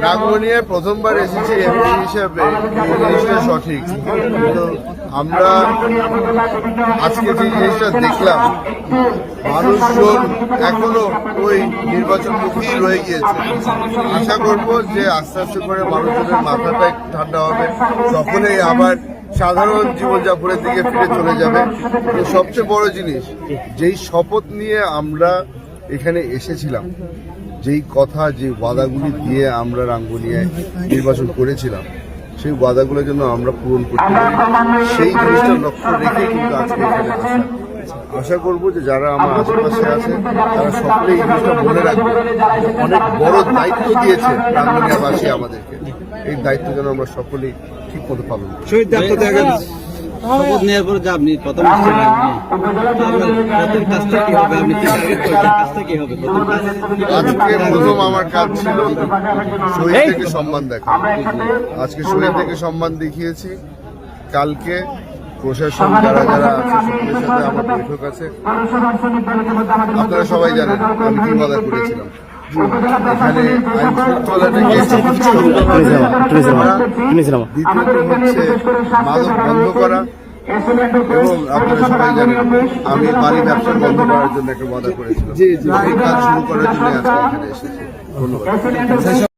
রাঙ্গুনিয়ায় প্রথমবার এসেছি এমপি হিসাবে, এই জিনিসটা সঠিক। কিন্তু আমরা আজকে যে জিনিসটা দেখলাম, মানুষজন এখনো ওই নির্বাচনমুখী রয়ে গিয়েছে। আশা করব যে আস্তে আস্তে করে মানুষজনের মাথাটা একটু ঠান্ডা হবে, সকলেই আবার সাধারণ জীবনযাপনের দিকে ফিরে চলে যাবে। তো সবচেয়ে বড় জিনিস, যেই শপথ নিয়ে আমরা এখানে এসেছিলাম, যেই কথা, যে ওয়াদাগুলি দিয়ে আমরা রাঙ্গুনিয়ায় নির্বাচন করেছিলাম, সেই ওয়াদাগুলো যেন আমরা পূরণ করতে পারি, সেই জিনিসটা লক্ষ্য রেখে কিন্তু আজকে এখানে আসা। আশা করবো যে যারা আমার আশেপাশে আছে তারা সকলেই এই জিনিসটা মনে রাখবে। অনেক বড় দায়িত্ব দিয়েছে রাঙ্গুনিয়াবাসী আমাদেরকে, এই দায়িত্ব যেন আমরা সকলেই ঠিক মতো পালন করি। শপথ নেওয়ার পরে যে আপনি প্রথম আজকে প্রথম আমার কাজ ছিল শহীদদেরকে সম্মান দেখা। আজকে শহীদদেরকে সম্মান দেখিয়েছি। কালকে প্রশাসন যারা যারা আছে সকলের সাথে আমার বৈঠক আছে। আপনারা সবাই জানেন আমি কি ওয়াদা করেছিলাম। এখানে আইন শৃঙ্খলাটাকে দ্বিতীয়ত হচ্ছে মাদক বন্ধ করা, এবং আপনারা সবাই জানেন আমি বাড়ি ব্যবসা বন্ধ করার জন্য একটা ওয়াদা করেছিলাম। এই কাজ শুরু করার জন্য আজকে এখানে এসেছি। ধন্যবাদ।